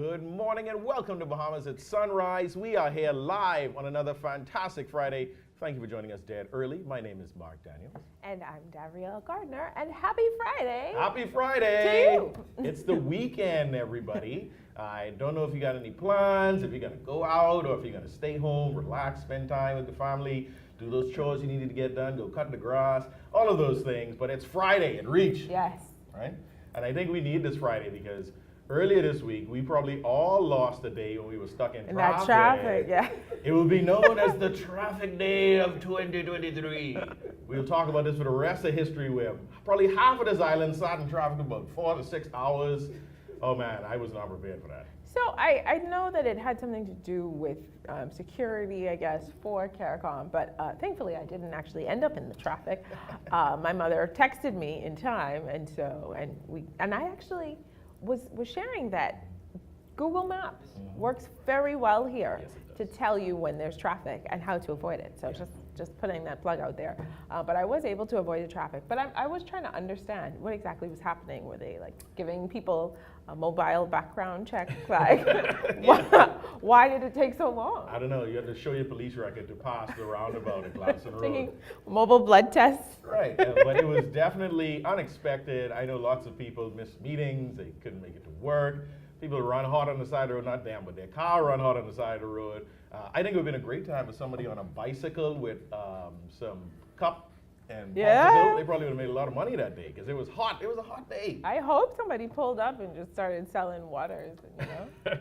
Good morning and welcome to Bahamas at Sunrise. We are here live on another fantastic Friday. Thank you for joining us dead early. My name is Mark Daniels. And I'm Davriel Gardner, and happy Friday. Happy Friday. To you. It's the weekend, everybody. I don't know if you got any plans, if you're going to go out, or if you're going to stay home, relax, spend time with the family, do those chores you needed to get done, go cut the grass, all of those things. But it's Friday at Reach. Yes. Right? And I think we need this Friday because earlier this week, we probably all lost a day when we were stuck in traffic. That traffic, yeah. It will be known as the traffic day of 2023. We'll talk about this for the rest of history where probably half of this island sat in traffic about 4 to 6 hours. Oh man, I was not prepared for that. So I know that it had something to do with security, I guess, for CARICOM, but thankfully I didn't actually end up in the traffic. My mother texted me in time, and I actually was sharing that Google Maps works very well here to tell you when there's traffic and how to avoid it. So just putting that plug out there. But I was able to avoid the traffic. But I was trying to understand what exactly was happening. Were they like giving people a mobile background check? Like, why did it take so long? I don't know. You have to show your police record to pass the roundabout at Gladstone Road. Mobile blood tests. Right, but it was definitely unexpected. I know lots of people missed meetings. They couldn't make it to work. People run hot on the side of the road, not them, but their car run hot on the side of the road. I think it would have been a great time for somebody on a bicycle with some cup and popsicle. They probably would have made a lot of money that day because it was hot. It was a hot day. I hope somebody pulled up and just started selling waters, you know.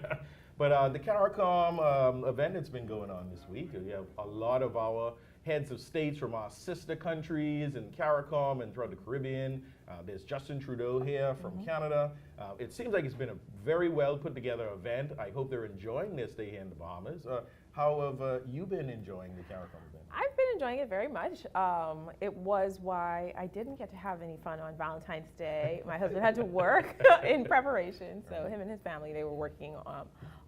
But the CARICOM event that's been going on this week, we have a lot of our heads of states from our sister countries in CARICOM and throughout the Caribbean. There's Justin Trudeau here from Canada. It seems like it's been a very well put together event. I hope they're enjoying their stay here in the Bahamas. How have you been enjoying the CARICOM event? I've been enjoying it very much. It was why I didn't get to have any fun on Valentine's Day. My husband had to work in preparation, so him and his family, they were working on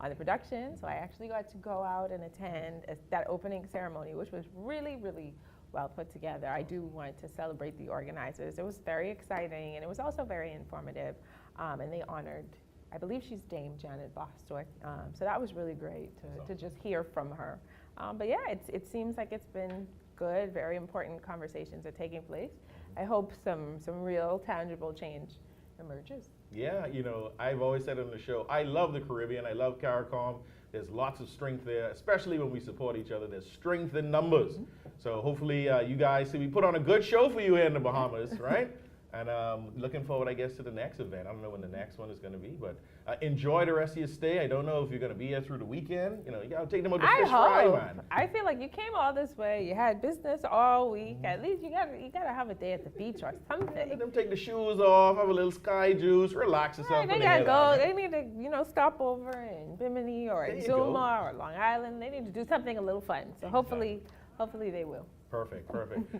the production. So I actually got to go out and attend that opening ceremony, which was really, really well put together. I do want to celebrate the organizers. It was very exciting, and it was also very informative. And they honored, I believe she's Dame Janet Bostwick. So that was really great to just hear from her. But yeah, it seems like it's been good. Very important conversations are taking place. I hope some real tangible change emerges. Yeah, you know, I've always said on the show, I love the Caribbean. I love CARICOM. There's lots of strength there, especially when we support each other. There's strength in numbers. So hopefully you guys see we put on a good show for you here in the Bahamas, right? And looking forward, I guess, to the next event. I don't know when the next one is going to be, but enjoy the rest of your stay. I don't know if you're going to be here through the weekend. You know, you got to take them out to fish fry, man. I feel like you came all this way. You had business all week. At least you got to have a day at the beach or something. Let them take the shoes off, have a little sky juice, relax yourself. Right, they got to go. They need to, you know, stop over in Bimini or in Zuma or Long Island. They need to do something a little fun. So hopefully they will. Perfect.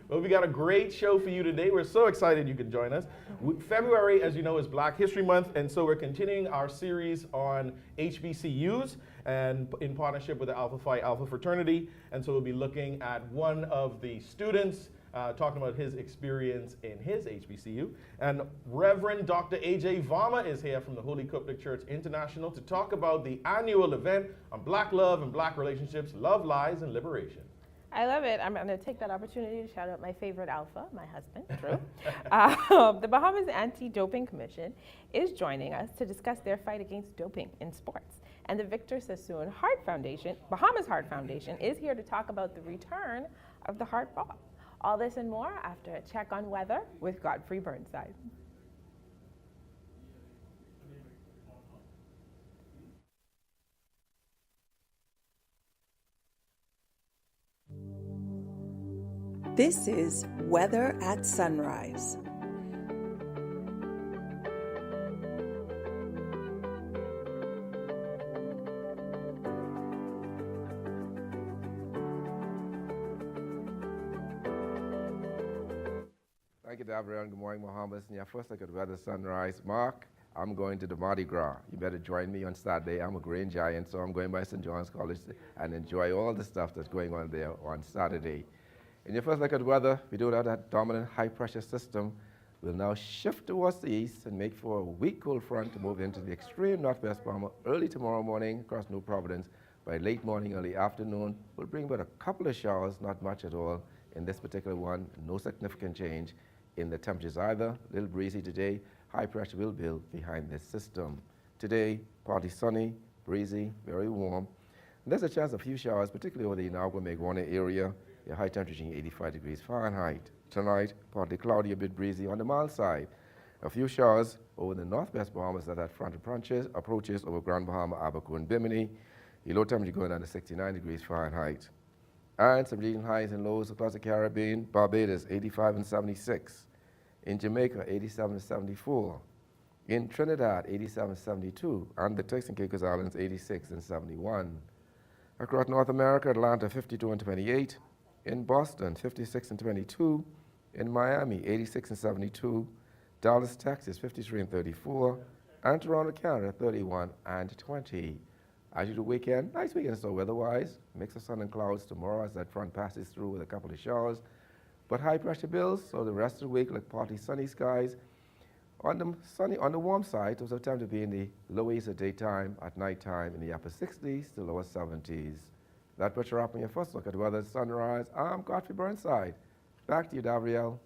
Well, we got a great show for you today. We're so excited you can join us. February, as you know, is Black History Month, and so we're continuing our series on HBCUs and in partnership with the Alpha Phi Alpha fraternity. And so we'll be looking at one of the students talking about his experience in his HBCU. And Reverend Dr. A.J. Varmah is here from the Holy Coptic Church International to talk about the annual event on Black love and Black relationships, love, lies, and liberation. I love it. I'm going to take that opportunity to shout out my favorite alpha, my husband, Drew. The Bahamas Anti-Doping Commission is joining us to discuss their fight against doping in sports. And the Victor Sassoon Heart Foundation, Bahamas Heart Foundation, is here to talk about the return of the heart ball. All this and more after a check on weather with Godfrey Burnside. This is Weather at Sunrise. Thank you, Davriel. Good morning, Bahamas. And yeah, first look at Weather Sunrise. Mark, I'm going to the Mardi Gras. You better join me on Saturday. I'm a grain giant, so I'm going by St. John's College and enjoy all the stuff that's going on there on Saturday. In your first look at weather, we do have that dominant high-pressure system will now shift towards the east and make for a weak cold front to move into the extreme northwest Bahamas early tomorrow morning across New Providence. By late morning, early afternoon, will bring about a couple of showers, not much at all in this particular one. No significant change in the temperatures either. A little breezy today. High pressure will build behind this system. Today, partly sunny, breezy, very warm. And there's a chance of a few showers, particularly over the Inagua-Meguana area. Your high temperature 85 degrees Fahrenheit. Tonight, partly cloudy, a bit breezy on the mild side. A few showers over the northwest Bahamas that front approaches over Grand Bahama, Abaco, and Bimini. Your low temperature going down to 69 degrees Fahrenheit. And some regional highs and lows across the Caribbean. Barbados, 85 and 76. In Jamaica, 87 and 74. In Trinidad, 87 and 72. And the Turks and Caicos Islands, 86 and 71. Across North America, Atlanta, 52 and 28. In Boston, 56 and 22. In Miami, 86 and 72. Dallas, Texas, 53 and 34. And Toronto, Canada, 31 and 20. As you do weekend, nice weekend so weather-wise. Mix of sun and clouds tomorrow as that front passes through with a couple of showers. But high pressure builds, so the rest of the week look partly sunny skies. On the warm side, there's a time to be in the low 80s at daytime, at nighttime in the upper 60s to lower 70s. That puts you up on your first look at weather at sunrise. I'm Godfrey Burnside. Back to you, Gabrielle.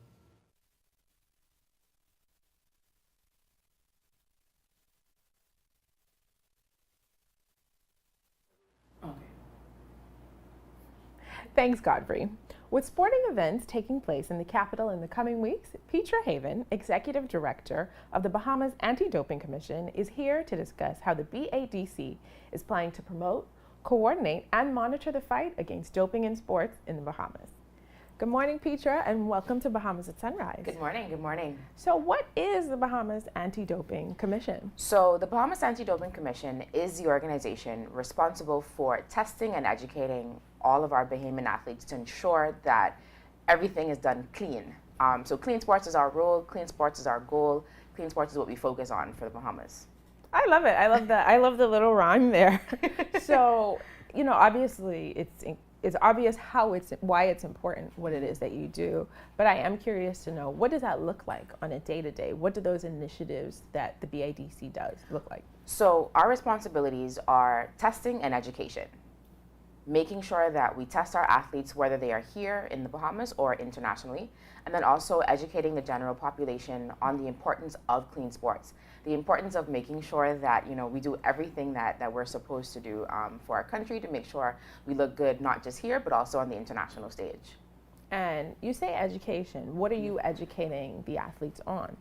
Thanks, Godfrey. With sporting events taking place in the capital in the coming weeks, Petra Haven, Executive Director of the Bahamas Anti-Doping Commission, is here to discuss how the BADC is planning to promote, coordinate, and monitor the fight against doping in sports in the Bahamas. Good morning, Petra, and welcome to Bahamas at Sunrise. Good morning, good morning. So what is the Bahamas Anti-Doping Commission? So the Bahamas Anti-Doping Commission is the organization responsible for testing and educating all of our Bahamian athletes to ensure that everything is done clean. So clean sports is our role, clean sports is our goal, clean sports is what we focus on for the Bahamas. I love it. I love that. I love the little rhyme there. So, you know, obviously it's obvious why it's important, what it is that you do. But I am curious to know, what does that look like on a day-to-day? What do those initiatives that the BADC does look like? So our responsibilities are testing and education, making sure that we test our athletes whether they are here in the Bahamas or internationally, and then also educating the general population on the importance of clean sports, the importance of making sure that, you know, we do everything that we're supposed to do for our country to make sure we look good, not just here, but also on the international stage. And you say education. What are you educating the athletes on?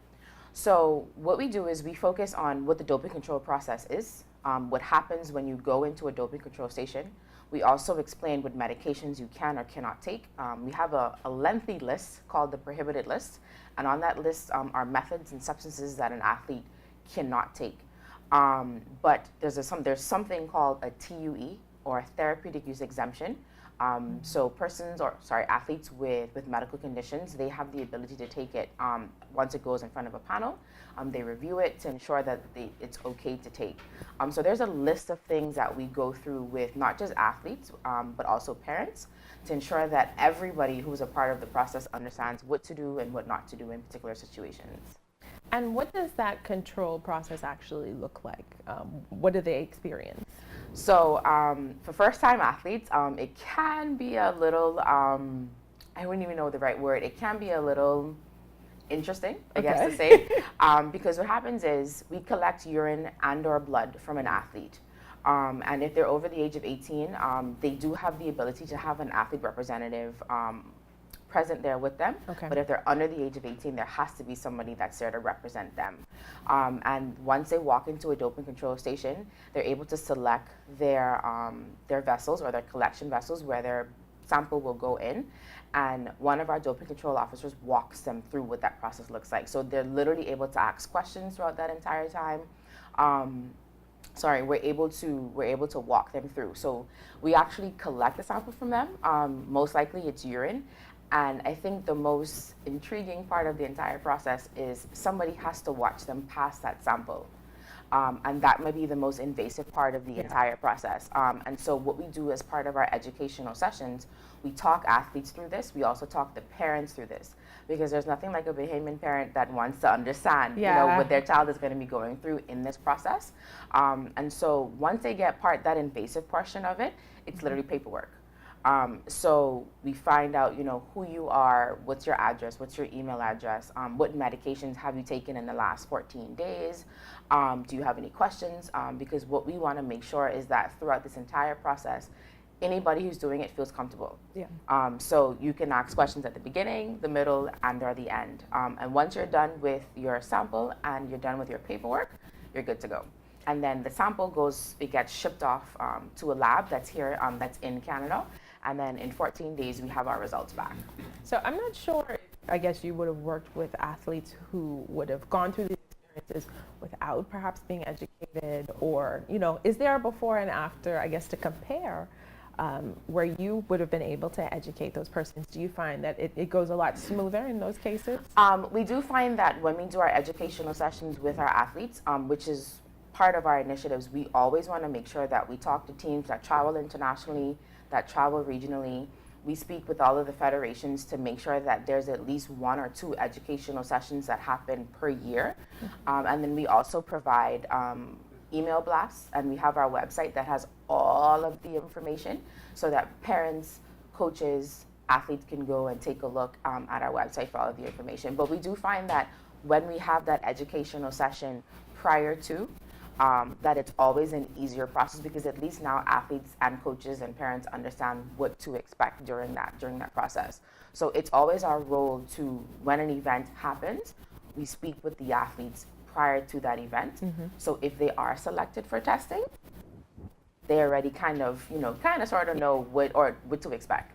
So what we do is we focus on what the doping control process is, what happens when you go into a doping control station. We also explain what medications you can or cannot take. We have a lengthy list called the prohibited list, and on that list are methods and substances that an athlete cannot take. But there's something called a TUE, or a therapeutic use exemption. So athletes with medical conditions, they have the ability to take it once it goes in front of a panel. They review it to ensure that it's okay to take. So there's a list of things that we go through with not just athletes, but also parents, to ensure that everybody who's a part of the process understands what to do and what not to do in particular situations. And what does that control process actually look like? What do they experience? So for first-time athletes, it can be a little, I wouldn't even know the right word, it can be a little interesting, I guess to say, because what happens is we collect urine and or blood from an athlete. And if they're over the age of 18, they do have the ability to have an athlete representative present there with them. Okay. But if they're under the age of 18, there has to be somebody that's there to represent them. And once they walk into a doping control station, they're able to select their vessels or their collection vessels where their sample will go in. And one of our doping control officers walks them through what that process looks like. So they're literally able to ask questions throughout that entire time. We're able to walk them through. So we actually collect the sample from them. Most likely it's urine. And I think the most intriguing part of the entire process is somebody has to watch them pass that sample. And that might be the most invasive part of the entire process. And so what we do as part of our educational sessions, we talk athletes through this. We also talk the parents through this, because there's nothing like a Bahamian parent that wants to understand, what their child is going to be going through in this process. And so once they get that invasive portion of it, it's literally paperwork. So we find out, who you are, what's your address, what's your email address, what medications have you taken in the last 14 days, do you have any questions? Because what we want to make sure is that throughout this entire process, anybody who's doing it feels comfortable. Yeah. So you can ask questions at the beginning, the middle, and/or the end. And once you're done with your sample and you're done with your paperwork, you're good to go. And then the sample gets shipped off to a lab that's here, that's in Canada. And then in 14 days, we have our results back. So I'm not sure, I guess you would have worked with athletes who would have gone through these experiences without perhaps being educated, or, is there a before and after, I guess, to compare where you would have been able to educate those persons? Do you find that it goes a lot smoother in those cases? We do find that when we do our educational sessions with our athletes, which is part of our initiatives, we always want to make sure that we talk to teams that travel internationally, that travel regionally. We speak with all of the federations to make sure that there's at least 1 or 2 educational sessions that happen per year. And then we also provide email blasts, and we have our website that has all of the information so that parents, coaches, athletes can go and take a look at our website for all of the information. But we do find that when we have that educational session prior to, that it's always an easier process, because at least now athletes and coaches and parents understand what to expect during that process. So it's always our role to, when an event happens, we speak with the athletes prior to that event. So if they are selected for testing, they already kind of sort of know what to expect.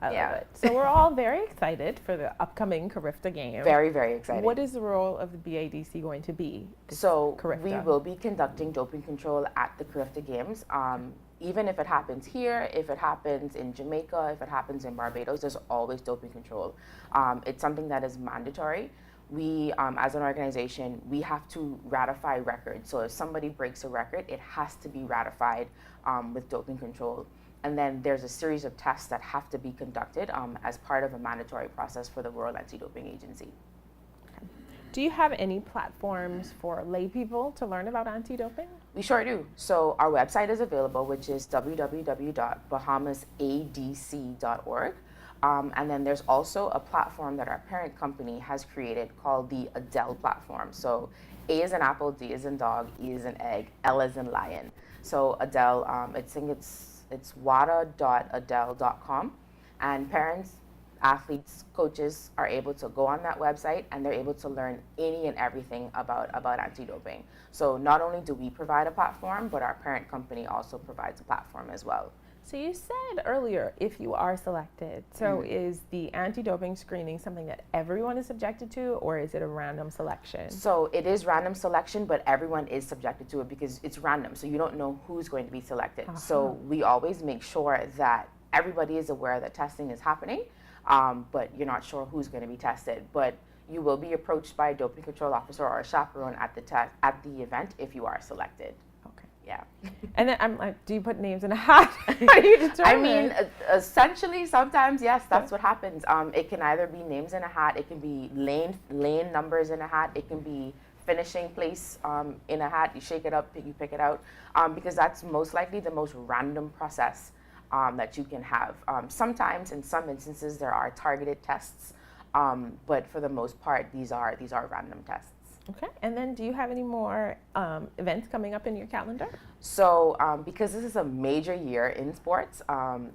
I love it. So we're all very excited for the upcoming Carifta game. Very, very excited. What is the role of the BADC going to be? So Carifta? We will be conducting doping control at the Carifta Games. Even if it happens here, if it happens in Jamaica, if it happens in Barbados, there's always doping control. It's something that is mandatory. We, as an organization, we have to ratify records. So if somebody breaks a record, it has to be ratified with doping control. And then there's a series of tests that have to be conducted as part of a mandatory process for the World Anti-Doping Agency. Do you have any platforms for lay people to learn about anti-doping? We sure do. So our website is available, which is www.bahamasadc.org. And then there's also a platform that our parent company has created called the Adele platform. So A is in apple, D is in dog, E is in egg, L is in lion. So Adele, I think it's wada.adele.com, and parents, athletes, coaches are able to go on that website, and they're able to learn any and everything about anti-doping. So not only do we provide a platform, but our parent company also provides a platform as well. So you said earlier, if you are selected, so is the anti-doping screening something that everyone is subjected to, or is it a random selection? So it is random selection, but everyone is subjected to it because it's random, so you don't know who's going to be selected. So we always make sure that everybody is aware that testing is happening, but you're not sure who's going to be tested. But you will be approached by a doping control officer or a chaperone at the event if you are selected. Yeah. And then I'm like, do you put names in a hat? How do you determine? I mean, essentially, sometimes, yes, that's what happens. It can either be names in a hat, it can be lane numbers in a hat, it can be finishing place in a hat. You shake it up, you pick it out, because that's most likely the most random process that you can have. Sometimes, in some instances, there are targeted tests, but for the most part, these are random tests. Okay, and then do you have any more events coming up in your calendar? So because this is a major year in sports,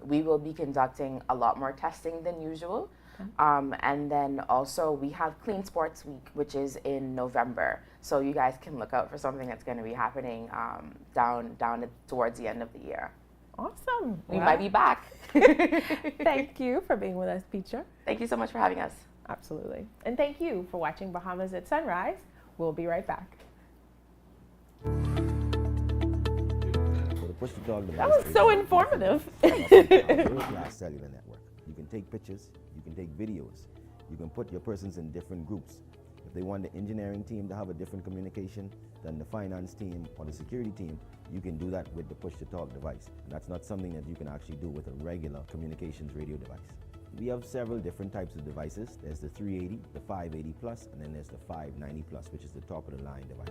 we will be conducting a lot more testing than usual. And then also we have Clean Sports Week, which is in November. So you guys can look out for something that's going to be happening down towards the end of the year. Awesome. We might be back. Thank you for being with us, Petra. Thank you so much for having us. Absolutely. And thank you for watching Bahamas at Sunrise. We'll be right back. That was so informative. World-class cellular network. You can take pictures, you can take videos, you can put your persons in different groups. If they want the engineering team to have a different communication than the finance team or the security team, you can do that with the push-to-talk device. And that's not something that you can actually do with a regular communications radio device. We have several different types of devices. There's the 380, the 580 plus, and then there's the 590 plus, which is the top of the line device.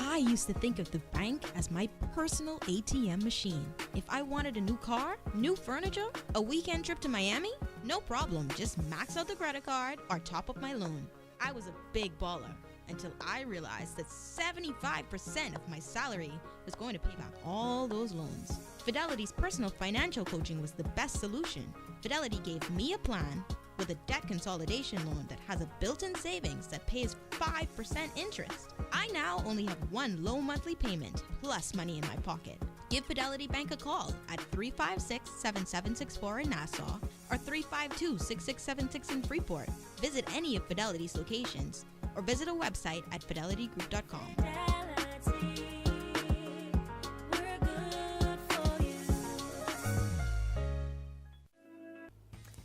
I used to think of the bank as my personal ATM machine. If I wanted a new car, new furniture, a weekend trip to Miami, no problem, just max out the credit card or top up my loan. I was a big baller until I realized that 75% of my salary was going to pay back all those loans. Fidelity's personal financial coaching was the best solution. Fidelity gave me a plan with a debt consolidation loan that has a built-in savings that pays 5% interest. I now only have one low monthly payment plus money in my pocket. Give Fidelity Bank a call at 356-7764 in Nassau or 352-6676 in Freeport. Visit any of Fidelity's locations or visit a website at fidelitygroup.com.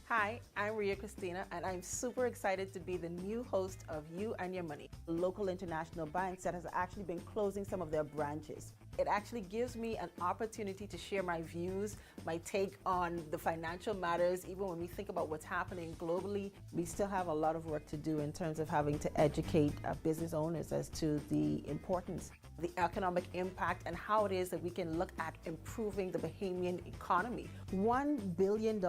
Hi, I'm Ria Christina, and I'm super excited to be the new host of You and Your Money, a local international bank that has actually been closing some of their branches. It actually gives me an opportunity to share my views, my take on the financial matters. Even when we think about what's happening globally, we still have a lot of work to do in terms of having to educate business owners as to the importance, the economic impact, and how it is that we can look at improving the Bahamian economy. $1 billion.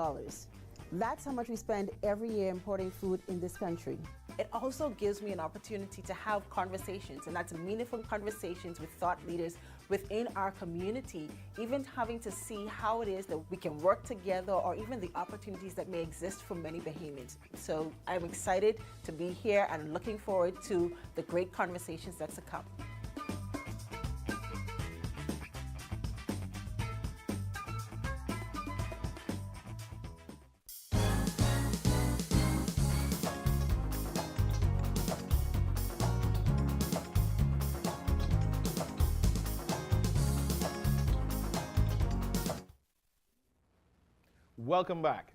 That's how much we spend every year importing food in this country. It also gives me an opportunity to have conversations, and that's meaningful conversations with thought leaders within our community, even having to see how it is that we can work together or even the opportunities that may exist for many Bahamians. So I'm excited to be here and looking forward to the great conversations that's to come. Welcome back.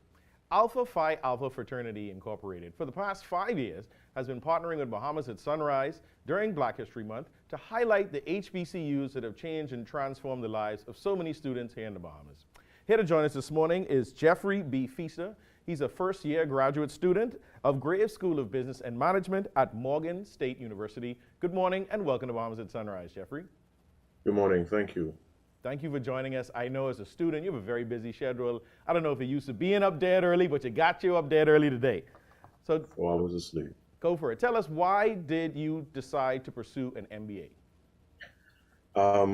Alpha Phi Alpha Fraternity Incorporated, for the past 5 years, has been partnering with Bahamas at Sunrise during Black History Month to highlight the HBCUs that have changed and transformed the lives of so many students here in the Bahamas. Here to join us this morning is Jeffery B. Fisa. He's a first-year graduate student of Graves School of Business and Management at Morgan State University. Good morning and welcome to Bahamas at Sunrise, Jeffery. Good morning, thank you. Thank you for joining us. I know as a student, you have a very busy schedule. I don't know if you're used to being up dead early, but you got you up dead early today. So Oh, I was asleep. go for it. Tell us, why did you decide to pursue an MBA?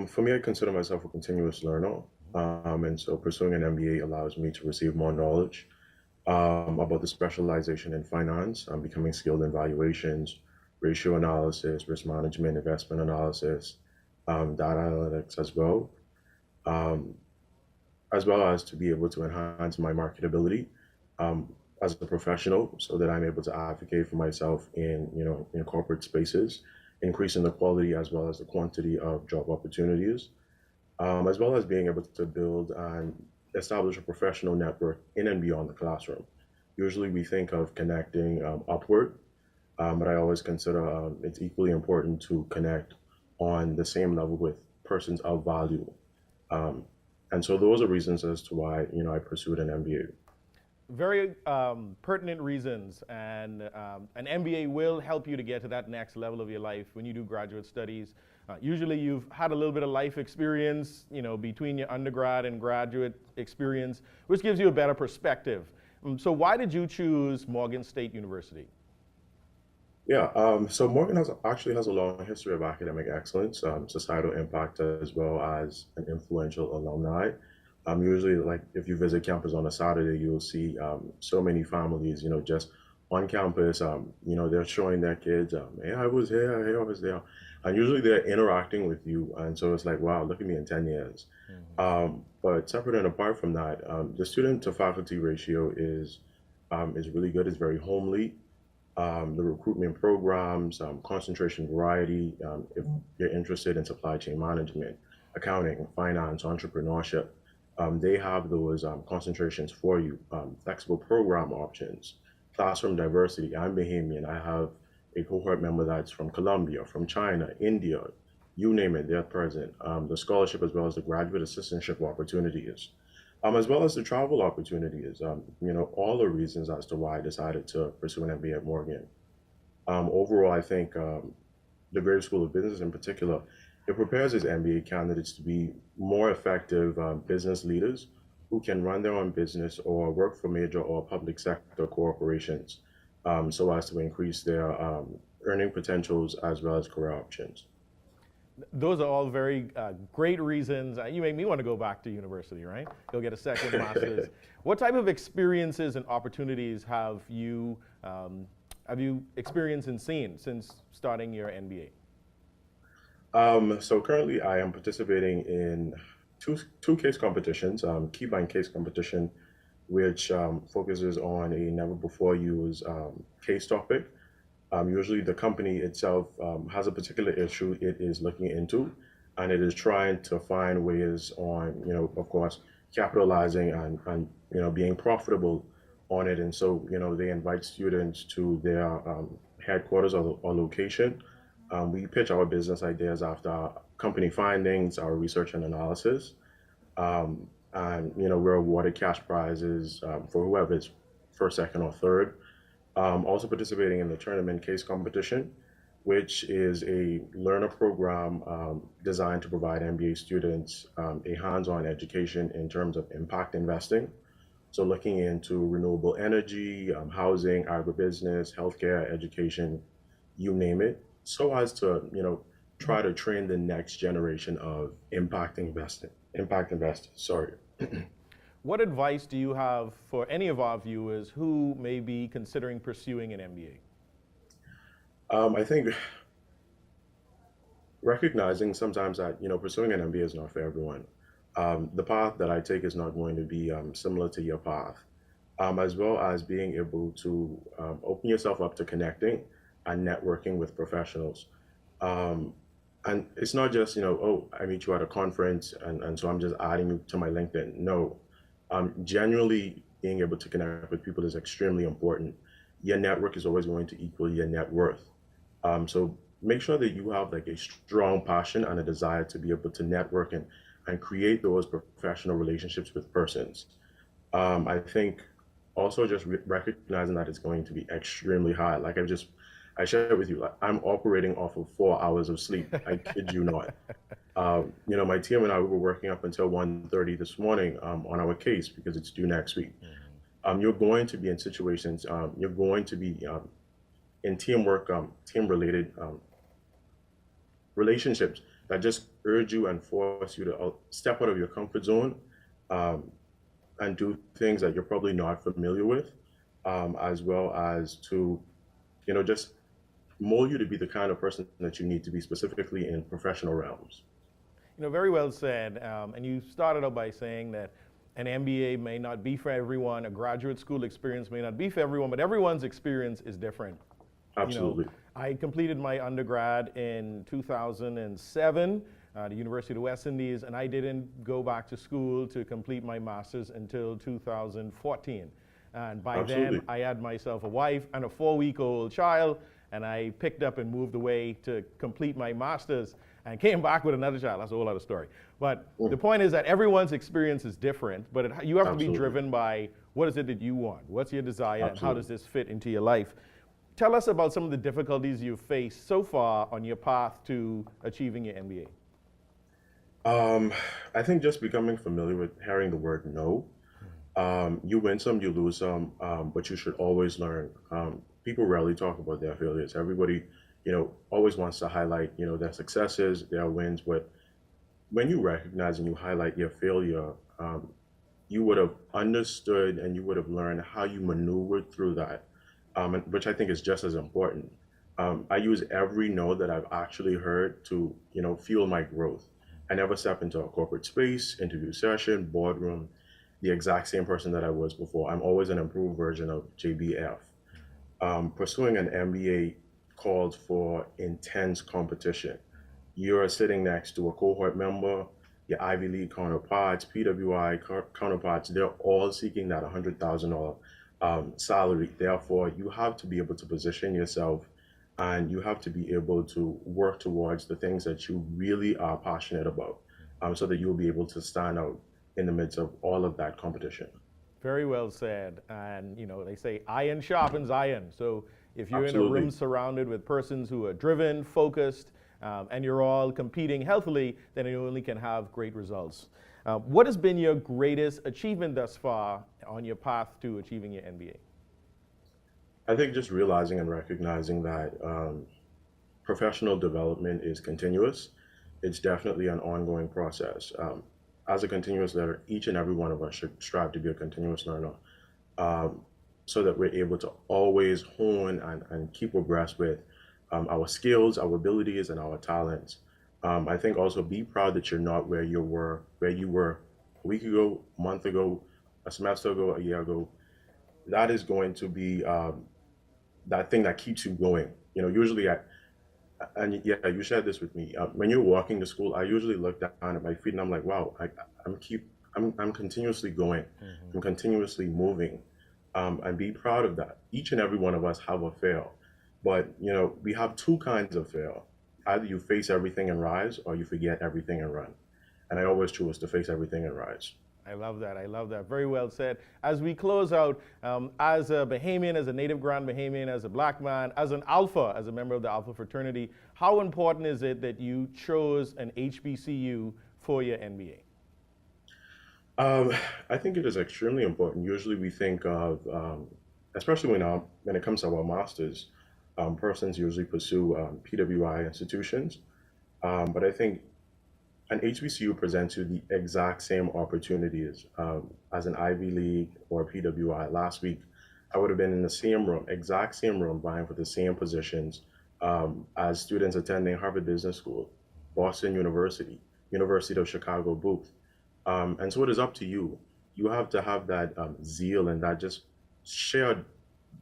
For me, I consider myself a continuous learner. And so pursuing an MBA allows me to receive more knowledge about the specialization in finance. I'm becoming skilled in valuations, ratio analysis, risk management, investment analysis, data analytics as well as to be able to enhance my marketability as a professional, so that I'm able to advocate for myself in corporate spaces, increasing the quality as well as the quantity of job opportunities, as well as being able to build and establish a professional network in and beyond the classroom. Usually we think of connecting upward, but I always consider it's equally important to connect on the same level with persons of value. And so those are reasons as to why I pursued an MBA. Very pertinent reasons, and an MBA will help you to get to that next level of your life when you do graduate studies. Usually you've had a little bit of life experience, between your undergrad and graduate experience, which gives you a better perspective. So why did you choose Morgan State University? Yeah, so Morgan actually has a long history of academic excellence, societal impact, as well as an influential alumni. Usually, like if you visit campus on a Saturday, you'll see so many families, just on campus, they're showing their kids, hey, I was here, hey, I was there. And usually they're interacting with you. And so it's like, wow, look at me in 10 years. Mm-hmm. But separate and apart from that, the student to faculty ratio is really good. It's very homely. the recruitment programs, concentration variety, if you're interested in supply chain management, accounting, finance, entrepreneurship, they have those concentrations for you. Flexible program options, classroom diversity. I'm Bahamian. I have a cohort member that's from Colombia, from China, India, you name it, they're present. The scholarship as well as the graduate assistantship opportunities, as well as the travel opportunities. All the reasons as to why I decided to pursue an MBA at Morgan. Overall, I think the Graduate School of Business in particular, it prepares its MBA candidates to be more effective business leaders who can run their own business or work for major or public sector corporations, so as to increase their earning potentials as well as career options. Those are all very great reasons. You make me want to go back to university, right? Go get a second master's. What type of experiences and opportunities have you experienced and seen since starting your MBA? So currently I am participating in two case competitions, key bank case competition, which focuses on a never before used case topic. Usually the company itself has a particular issue it is looking into, and it is trying to find ways on, of course, capitalizing and being profitable on it. And so, they invite students to their headquarters or location. We pitch our business ideas after our company findings, our research and analysis. And, we're awarded cash prizes for whoever is first, second, or third. Also participating in the tournament case competition, which is a learner program designed to provide MBA students a hands-on education in terms of impact investing. So looking into renewable energy, housing, agribusiness, healthcare, education, you name it, so as to, try to train the next generation of impact investors. Sorry. What advice do you have for any of our viewers who may be considering pursuing an MBA? I think recognizing sometimes that, pursuing an MBA is not for everyone. The path that I take is not going to be similar to your path, as well as being able to open yourself up to connecting and networking with professionals. And it's not just, I meet you at a conference and so I'm just adding you to my LinkedIn. No. Genuinely being able to connect with people is extremely important. Your network is always going to equal your net worth. So make sure that you have like a strong passion and a desire to be able to network and create those professional relationships with persons. I think also just recognizing that it's going to be extremely hard. Like I shared with you, like, I'm operating off of 4 hours of sleep. I kid you not. My team and I, we were working up until 1:30 this morning on our case because it's due next week. You're going to be in situations, you're going to be in teamwork, team-related relationships that just urge you and force you to step out of your comfort zone and do things that you're probably not familiar with, as well as to, just mold you to be the kind of person that you need to be specifically in professional realms. Very well said. And you started out by saying that an MBA may not be for everyone, a graduate school experience may not be for everyone, but everyone's experience is different. Absolutely. I completed my undergrad in 2007 at the University of the West Indies, and I didn't go back to school to complete my master's until 2014. And by then, I had myself a wife and a 4-week-old child, and I picked up and moved away to complete my master's and came back with another child. That's a whole other story. But the point is that everyone's experience is different, but you have to be driven by what is it that you want? What's your desire, and how does this fit into your life? Tell us about some of the difficulties you've faced so far on your path to achieving your MBA. I think just becoming familiar with hearing the word no. You win some, you lose some, but you should always learn. People rarely talk about their failures. Everybody, always wants to highlight, their successes, their wins. But when you recognize and you highlight your failure, you would have understood and you would have learned how you maneuvered through that, which I think is just as important. I use every no that I've actually heard to, fuel my growth. I never step into a corporate space, interview session, boardroom, the exact same person that I was before. I'm always an improved version of JBF. pursuing an MBA calls for intense competition. You're sitting next to a cohort member, your Ivy League counterparts, PWI counterparts, they're all seeking that $100,000 salary. Therefore, you have to be able to position yourself and you have to be able to work towards the things that you really are passionate about, so that you'll be able to stand out in the midst of all of that competition. Very well said. And, they say iron sharpens iron. So if you're Absolutely. in a room surrounded with persons who are driven, focused, and you're all competing healthily, then you only can have great results. What has been your greatest achievement thus far on your path to achieving your MBA? I think just realizing and recognizing that professional development is continuous. It's definitely an ongoing process. As a continuous learner, each and every one of us should strive to be a continuous learner, so that we're able to always hone and keep abreast with our skills, our abilities, and our talents. I think also be proud that you're not where you were a week ago, a month ago, a semester ago, a year ago. That is going to be that thing that keeps you going. Usually you shared this with me. When you're walking to school, I usually look down at my feet and I'm like, wow, I'm continuously going. Mm-hmm. I'm continuously moving, and be proud of that. Each and every one of us have a fail, but we have two kinds of fail. Either you face everything and rise, or you forget everything and run. And I always choose to face everything and rise. I love that. I love that. Very well said. As we close out, as a Bahamian, as a native Grand Bahamian, as a black man, as an Alpha, as a member of the Alpha fraternity, how important is it that you chose an HBCU for your MBA? I think it is extremely important. Usually we think of, especially when it comes to our masters, persons usually pursue PWI institutions. But I think an HBCU presents you the exact same opportunities as an Ivy League or PWI. Last week, I would have been in the exact same room, vying for the same positions as students attending Harvard Business School, Boston University, University of Chicago Booth. And so it is up to you. You have to have that zeal and that just shared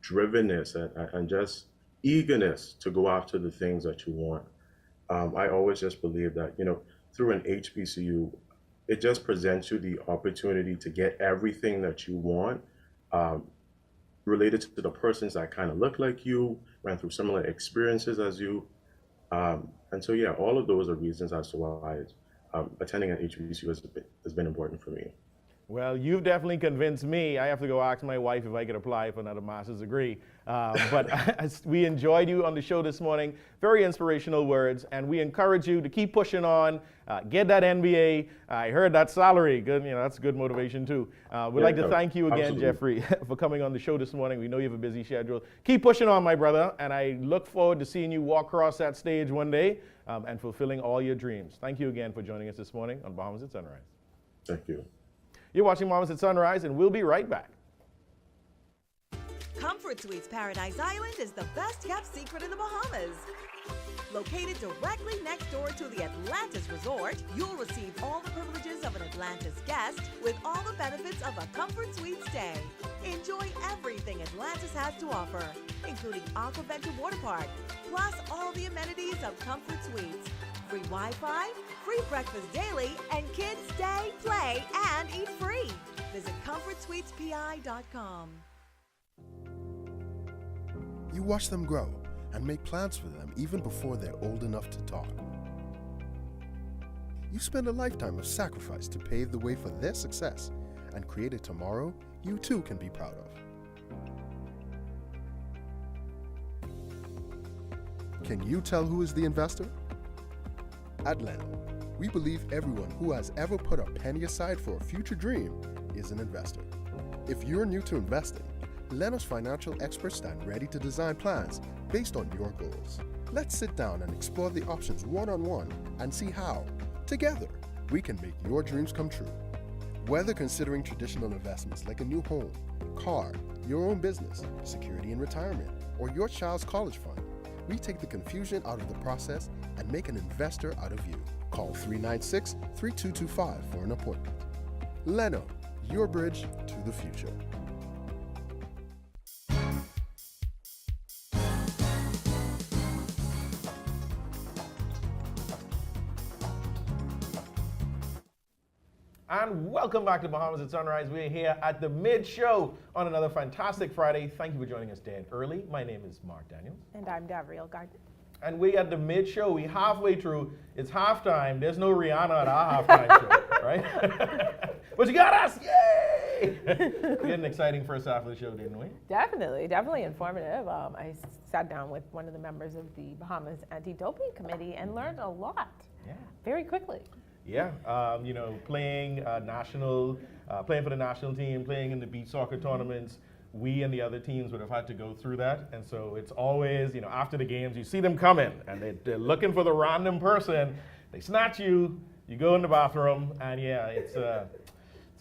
drivenness and just eagerness to go after the things that you want. I always just believe that, through an HBCU, it just presents you the opportunity to get everything that you want, related to the persons that kind of look like you, ran through similar experiences as you. And so, yeah, all of those are reasons as to why attending an HBCU has been important for me. Well, you've definitely convinced me. I have to go ask my wife if I could apply for another master's degree. But we enjoyed you on the show this morning. Very inspirational words, and we encourage you to keep pushing on, get that MBA. I heard that salary. Good, that's good motivation too. We'd like to thank you again, Jeffery, for coming on the show this morning. We know you have a busy schedule. Keep pushing on, my brother, and I look forward to seeing you walk across that stage one day and fulfilling all your dreams. Thank you again for joining us this morning on Bahamas at Sunrise. Thank you. You're watching Bahamas at Sunrise, and we'll be right back. Comfort Suites Paradise Island is the best-kept secret in the Bahamas. Located directly next door to the Atlantis Resort, you'll receive all the privileges of an Atlantis guest with all the benefits of a Comfort Suite stay. Enjoy everything Atlantis has to offer, including Aquaventure Water Park, plus all the amenities of Comfort Suites. Free Wi-Fi, free breakfast daily, and kids stay, play, and eat free. Visit ComfortSuitesPI.com. You watch them grow and make plans for them even before they're old enough to talk. You spend a lifetime of sacrifice to pave the way for their success and create a tomorrow you too can be proud of. Can you tell who is the investor? At Leno, we believe everyone who has ever put a penny aside for a future dream is an investor. If you're new to investing, Leno's financial experts stand ready to design plans based on your goals. Let's sit down and explore the options one-on-one and see how, together, we can make your dreams come true. Whether considering traditional investments like a new home, car, your own business, security in retirement, or your child's college fund, we take the confusion out of the process and make an investor out of you. Call 396-3225 for an appointment. Leno, your bridge to the future. And welcome back to Bahamas at Sunrise. We're here at the mid-show on another fantastic Friday. Thank you for joining us dead early. My name is Mark Daniels. And I'm Davriel Gardner. And we at the mid-show, we halfway through. It's halftime. There's no Rihanna at our halftime show, right? But you got us, yay! We had an exciting first half of the show, didn't we? Definitely informative. I sat down with one of the members of the Bahamas Anti-Doping Committee and learned a lot very quickly. Yeah, playing playing for the national team, playing in the beach soccer tournaments, we and the other teams would have had to go through that. And so it's always, after the games, you see them coming and they're looking for the random person. They snatch you, you go in the bathroom, and it's a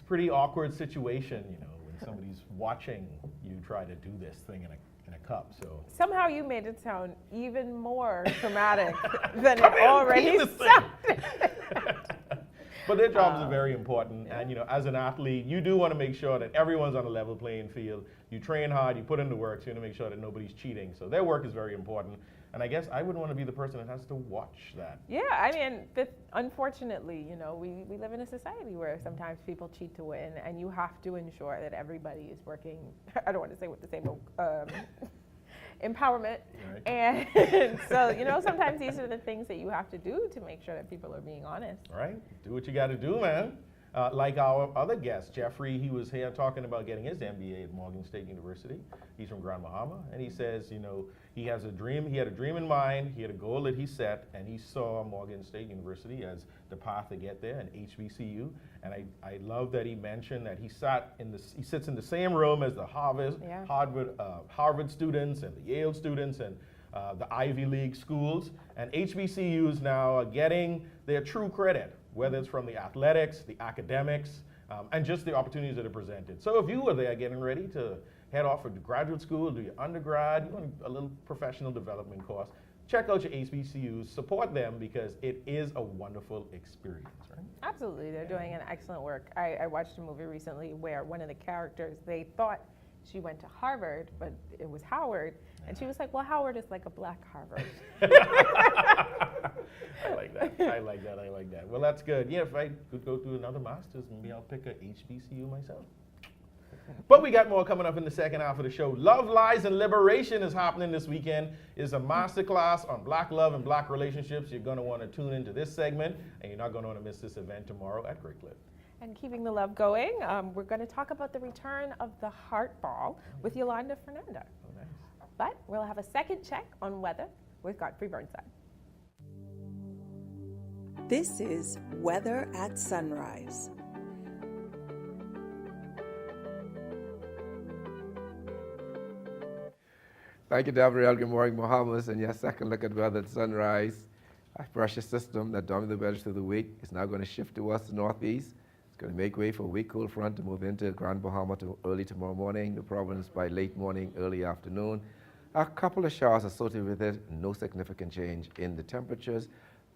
pretty awkward situation, when somebody's watching you try to do this thing in a cup. So somehow you made it sound even more traumatic than it already sounded. But their jobs are very important, and as an athlete, you do want to make sure that everyone's on a level playing field. You train hard, you put in the work, so you want to make sure that nobody's cheating. So their work is very important, and I guess I wouldn't want to be the person that has to watch that. Yeah, I mean, unfortunately, we live in a society where sometimes people cheat to win, and you have to ensure that everybody is working. I don't want to say with the same empowerment. Right. And so, sometimes these are the things that you have to do to make sure that people are being honest. All right, do what you got to do, man. Like our other guest, Jeffery, he was here talking about getting his MBA at Morgan State University. He's from Grand Bahama, and he says, he has a dream. He had a dream in mind. He had a goal that he set, and he saw Morgan State University as the path to get there, an HBCU. And I love that he mentioned that he sits in the same room as the Harvard students and the Yale students and the Ivy League schools. And HBCUs now are getting their true credit, whether it's from the athletics, the academics, and just the opportunities that are presented. So if you were there getting ready to head off to graduate school, do your undergrad, you want a little professional development course, check out your HBCUs, support them because it is a wonderful experience, right? Absolutely, they're doing an excellent work. I watched a movie recently where one of the characters, they thought she went to Harvard, but it was Howard, and she was like, well, Howard is like a black Harvard. I like that. Well, that's good. Yeah, if I could go through another master's, maybe I'll pick a HBCU myself. But we got more coming up in the second half of the show. Love, Lies, and Liberation is happening this weekend. It's a masterclass on black love and black relationships. You're going to want to tune into this segment, and you're not going to want to miss this event tomorrow at Great Cliff. And keeping the love going, we're going to talk about the return of the Heart Ball with Yolanda Fernander. Oh, nice. But we'll have a second check on weather with Godfrey Burnside. This is Weather at Sunrise. Thank you, Davriel. Good morning, Bahamas. And your second look at weather at sunrise. A pressure system that dominated the weather through the week is now going to shift towards the northeast. It's going to make way for a weak cold front to move into Grand Bahama early tomorrow morning. The Providence by late morning, early afternoon. A couple of showers associated with it. No significant change in the temperatures.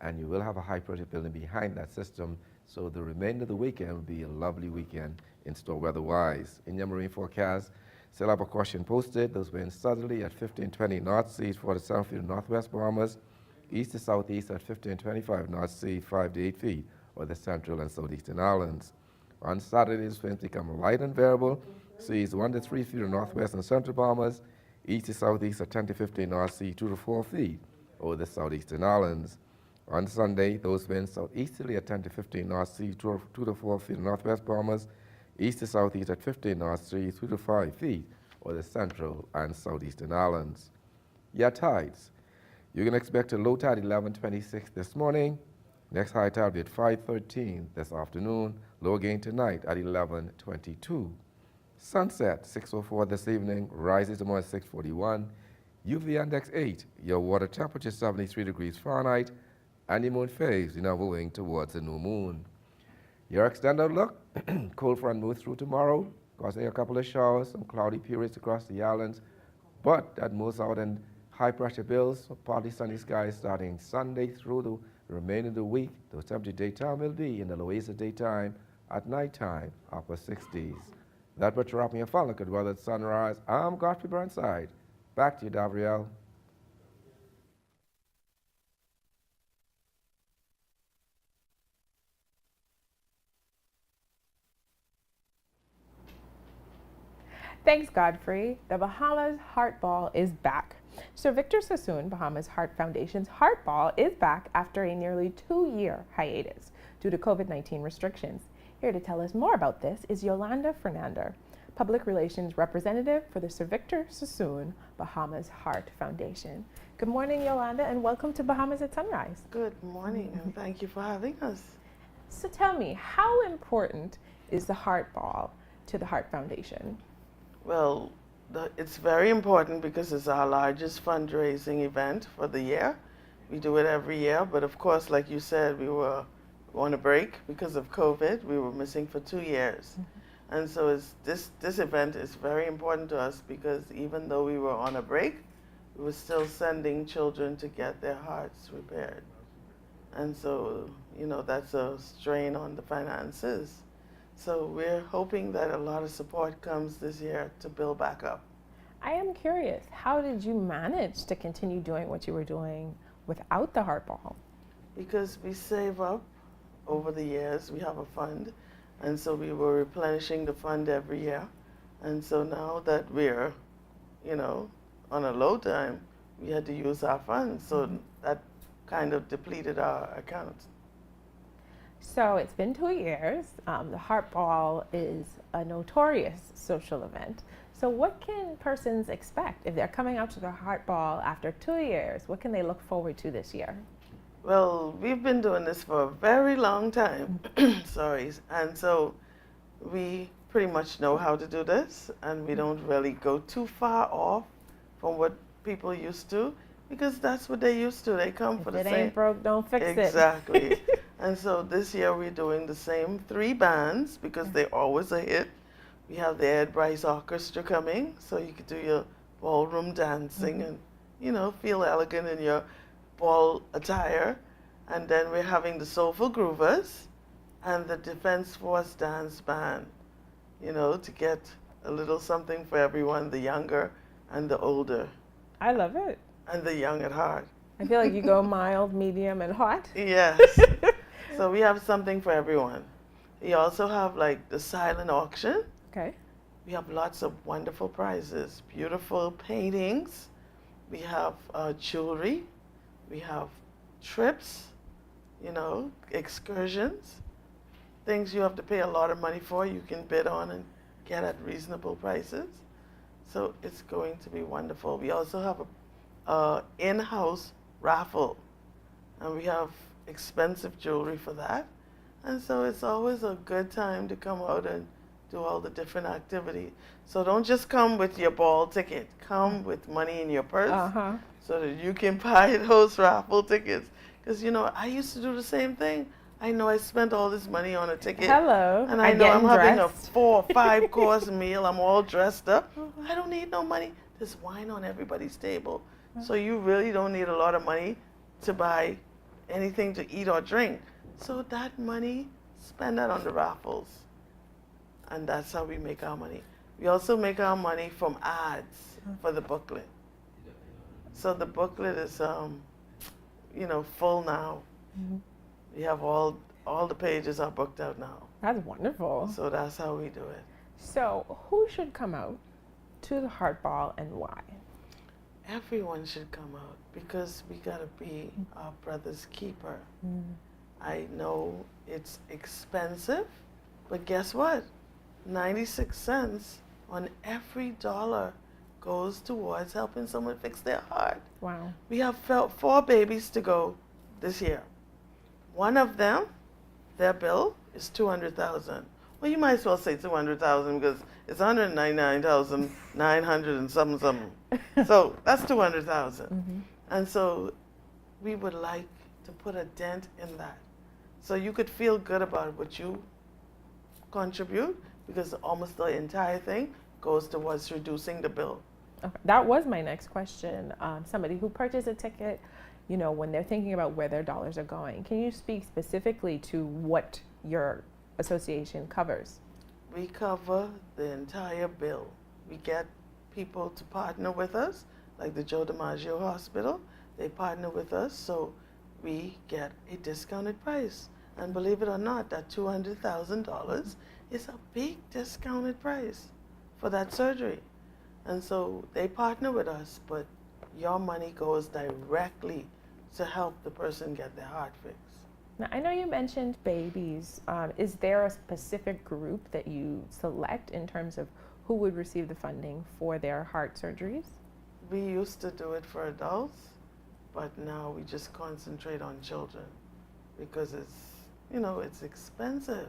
And you will have a high pressure building behind that system. So the remainder of the weekend will be a lovely weekend in store weather-wise. In your marine forecast, still have a caution posted. Those winds southerly at 15-20 knots, seas 47 feet in northwest Bahamas, east to southeast at 15-25 knots, sea 5 to 8 feet, or the central and southeastern islands. On Saturday, these winds become light and variable, seas 1 to 3 feet in northwest and central Bahamas, east to southeast at 10 to 15 knots, sea 2 to 4 feet, over the southeastern islands. On Sunday, those winds southeasterly at 10 to 15 knots, sea 2 to 4 feet in northwest Bahamas, east to southeast at 15 knots, sea 2 to 5 feet, or the central and southeastern islands. Your tides. You can expect a low tide 11:26 this morning. Next high tide will be at 5:13 this afternoon. Low again tonight at 11:22. Sunset 6:04 this evening. Rises tomorrow at 6:41. UV index 8. Your water temperature 73 degrees Fahrenheit. And the moon phase is now moving towards the new moon. Your extended look, cold front moves through tomorrow, causing a couple of showers, some cloudy periods across the islands, but that moves out in high pressure bills, so partly sunny skies starting Sunday through the remainder of the week. The temperature daytime will be in the lowest of daytime, at nighttime, upper 60s. That what you're wrapping your fun look at weather at sunrise. I'm Godfrey Burnside. Back to you, Davriel. Thanks, Godfrey. The Bahamas Heart Ball is back. Sir Victor Sassoon, Bahamas Heart Foundation's Heart Ball, is back after a nearly 2-year hiatus due to COVID-19 restrictions. Here to tell us more about this is Yolanda Fernander, Public Relations Representative for the Sir Victor Sassoon Bahamas Heart Foundation. Good morning, Yolanda, and welcome to Bahamas at Sunrise. Good morning, and thank you for having us. So tell me, how important is the Heart Ball to the Heart Foundation? Well, it's very important because it's our largest fundraising event for the year. We do it every year, but of course, like you said, we were on a break because of COVID. We were missing for 2 years. And so this event is very important to us because even though we were on a break, we were still sending children to get their hearts repaired. And so, you know, that's a strain on the finances. So we're hoping that a lot of support comes this year to build back up. I am curious, how did you manage to continue doing what you were doing without the Heart Ball? Because we save up over the years. We have a fund, and so we were replenishing the fund every year. And so now that we're, you know, on a low time, we had to use our funds. So that kind of depleted our account. So it's been 2 years. The Heart Ball is a notorious social event. So what can persons expect if they're coming out to the Heart Ball after 2 years? What can they look forward to this year? Well, we've been doing this for a very long time. Sorry. And so we pretty much know how to do this, and we don't really go too far off from what people used to, because that's what they used to. They come for the same. If it ain't broke, don't fix it. Exactly. And so this year we're doing the same 3 bands because they're always a hit. We have the Ed Bryce Orchestra coming, so you could do your ballroom dancing and, you know, feel elegant in your ball attire. And then we're having the Soulful Groovers and the Defense Force Dance Band, you know, to get a little something for everyone, the younger and the older. I love it. And the young at heart. I feel like you go mild, medium, and hot. Yes. So we have something for everyone. We also have like the silent auction. Okay. We have lots of wonderful prizes, beautiful paintings. We have jewelry. We have trips, you know, excursions, things you have to pay a lot of money for, you can bid on and get at reasonable prices. So it's going to be wonderful. We also have a in-house raffle, and we have expensive jewelry for that. And so it's always a good time to come out and do all the different activities. So don't just come with your ball ticket. Come with money in your purse so that you can buy those raffle tickets. Because, you know, I used to do the same thing. I know I spent all this money on a ticket. Hello. And I know I'm having a dressed. 4 or 5 course meal. I'm all dressed up. I don't need no money. There's wine on everybody's table. So you really don't need a lot of money to buy anything to eat or drink. So that money, spend that on the raffles. And that's how we make our money. We also make our money from ads for the booklet. So the booklet is, you know, full now. We have all the pages are booked out now. That's wonderful. So that's how we do it. So who should come out to the Heart Ball and why? Everyone should come out because we gotta be our brother's keeper. I know it's expensive, but guess what? 96 cents on every dollar goes towards helping someone fix their heart. Wow. We have 4 babies to go this year. One of them, their bill is $200,000. Well, you might as well say $200,000 because it's $199,900 and something. So that's $200,000. And so we would like to put a dent in that. So you could feel good about what you contribute because almost the entire thing goes towards reducing the bill. Okay. That was my next question. Somebody who purchased a ticket, you know, when they're thinking about where their dollars are going, can you speak specifically to what your association covers? We cover the entire bill. We get people to partner with us, like the Joe DiMaggio Hospital. They partner with us, so we get a discounted price. And believe it or not, that $200,000 is a big discounted price for that surgery. And so they partner with us, but your money goes directly to help the person get their heart fixed. Now, I know you mentioned babies. Is there a specific group that you select in terms of who would receive the funding for their heart surgeries? We used to do it for adults, but now we just concentrate on children because it's expensive.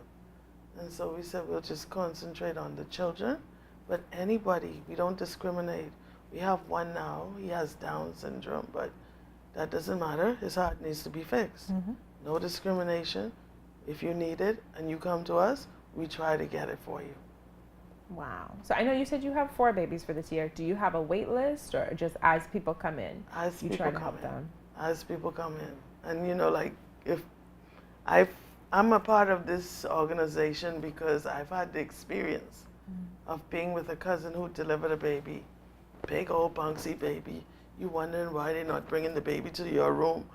And so we said we'll just concentrate on the children, but anybody, we don't discriminate. We have one now, he has Down syndrome, but that doesn't matter. His heart needs to be fixed. No discrimination. If you need it and you come to us, we try to get it for you. Wow. So I know you said you have 4 babies for this year. Do you have a wait list, or just as people come in, as you people try to come help in, them? As people come in. And like if I'm a part of this organization because I've had the experience of being with a cousin who delivered a baby, big old bouncy baby. You wondering why they're not bringing the baby to your room.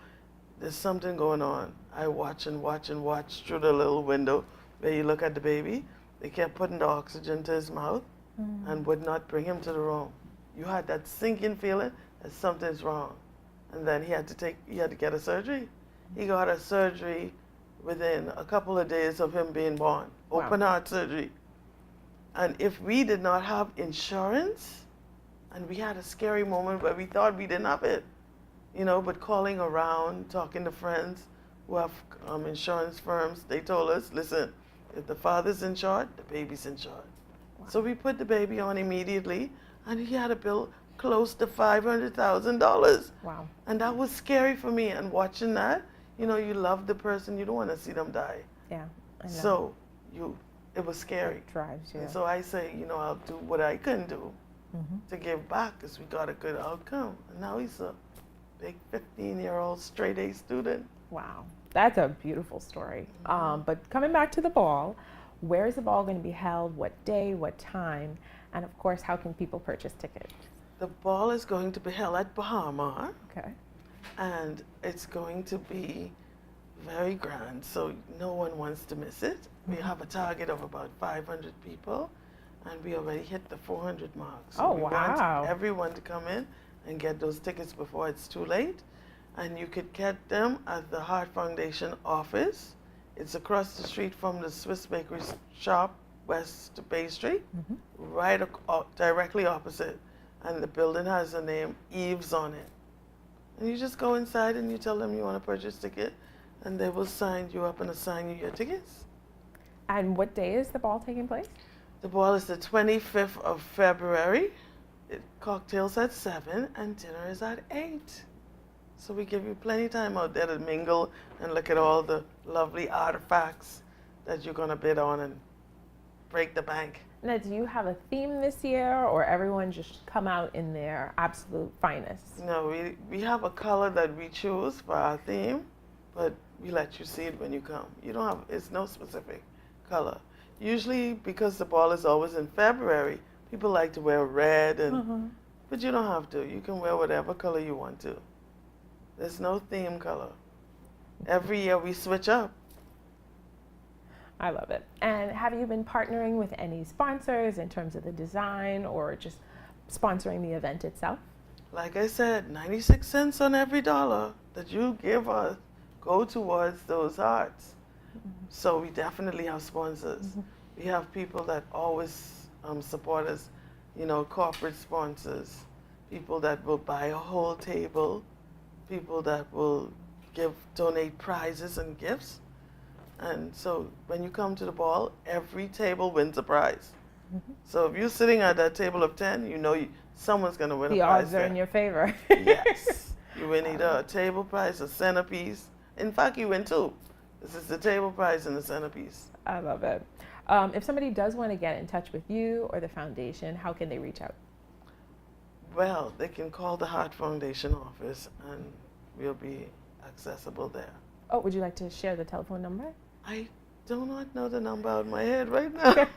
There's something going on. I watch and watch and watch through the little window where you look at the baby. They kept putting the oxygen to his mouth and would not bring him to the room. You had that sinking feeling that something's wrong. And then he had to get a surgery. He got a surgery within a couple of days of him being born. Wow. Open heart surgery. And if we did not have insurance, and we had a scary moment where we thought we didn't have it, but calling around, talking to friends who have insurance firms, they told us, listen, if the father's insured, the baby's insured. Wow. So we put the baby on immediately, and he had a bill close to $500,000. Wow. And that was scary for me. And watching that, you love the person, you don't want to see them die. Yeah, I know. So it was scary. It drives you. And so I say, I'll do what I can do to give back because we got a good outcome. And now he's a big 15-year-old straight A student. Wow, that's a beautiful story. But coming back to the ball, where is the ball going to be held? What day? What time? And of course, how can people purchase tickets? The ball is going to be held at Bahamas. Okay. And it's going to be very grand, so no one wants to miss it. We have a target of about 500 people, and we already hit the 400 mark. So we want everyone to come in and get those tickets before it's too late. And you could get them at the Heart Foundation office. It's across the street from the Swiss Bakery shop, west to Bay Street, right directly opposite. And the building has the name Eves on it. And you just go inside and you tell them you want to purchase a ticket, and they will sign you up and assign you your tickets. And what day is the ball taking place? The ball is the 25th of February. Cocktails at 7 and dinner is at 8. So we give you plenty of time out there to mingle and look at all the lovely artifacts that you're going to bid on and break the bank. Now, do you have a theme this year, or everyone just come out in their absolute finest? No, we have a color that we choose for our theme, but we let you see it when you come. It's no specific color. Usually, because the ball is always in February, people like to wear red, but you don't have to. You can wear whatever color you want to. There's no theme color. Every year we switch up. I love it. And have you been partnering with any sponsors in terms of the design or just sponsoring the event itself? Like I said, 96 cents on every dollar that you give us go towards those hearts. So we definitely have sponsors. We have people that always support us, corporate sponsors, people that will buy a whole table, people that will donate prizes and gifts. And so when you come to the ball, every table wins a prize. So if you're sitting at that table of 10, someone's going to win a prize. The odds are in your favor. Yes. You win either a table prize, a centerpiece. In fact, you win 2. This is the table prize and the centerpiece. I love it. If somebody does want to get in touch with you or the foundation, how can they reach out? Well, they can call the Heart Foundation office and we'll be accessible there. Oh, would you like to share the telephone number? I do not know the number out of my head right now.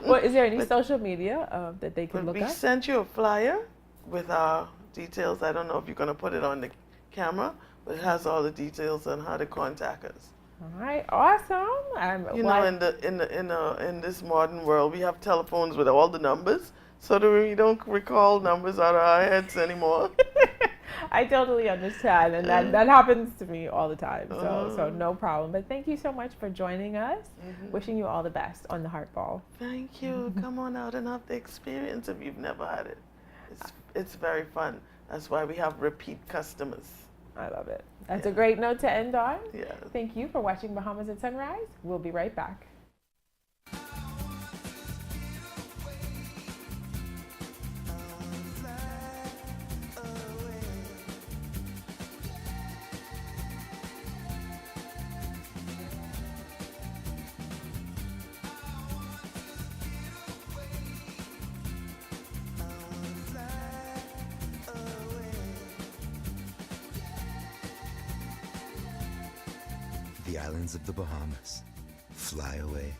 Well, is there any social media that they can look at? We sent you a flyer with our details. I don't know if you're going to put it on the camera, but it has all the details on how to contact us. All right, awesome. You know, in this modern world, we have telephones with all the numbers, so that we don't recall numbers out of our heads anymore. I totally understand, and that happens to me all the time, so no problem. But thank you so much for joining us. Wishing you all the best on the Heart Ball. Thank you. Come on out and have the experience if you've never had it. It's very fun. That's why we have repeat customers. I love it. That's a great note to end on. Yeah. Thank you for watching Bahamas at Sunrise. We'll be right back. The islands of the Bahamas. Fly away.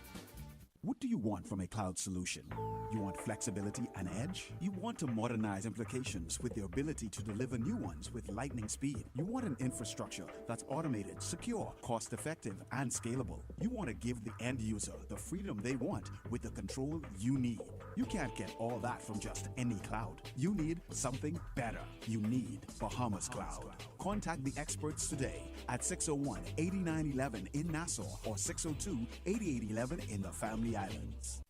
What do you want from a cloud solution? You want flexibility and edge? You want to modernize applications with the ability to deliver new ones with lightning speed. You want an infrastructure that's automated, secure, cost-effective, and scalable. You want to give the end user the freedom they want with the control you need. You can't get all that from just any cloud. You need something better. You need Bahamas Cloud. Contact the experts today at 601-8911 in Nassau or 602-8811 in the Family Islands.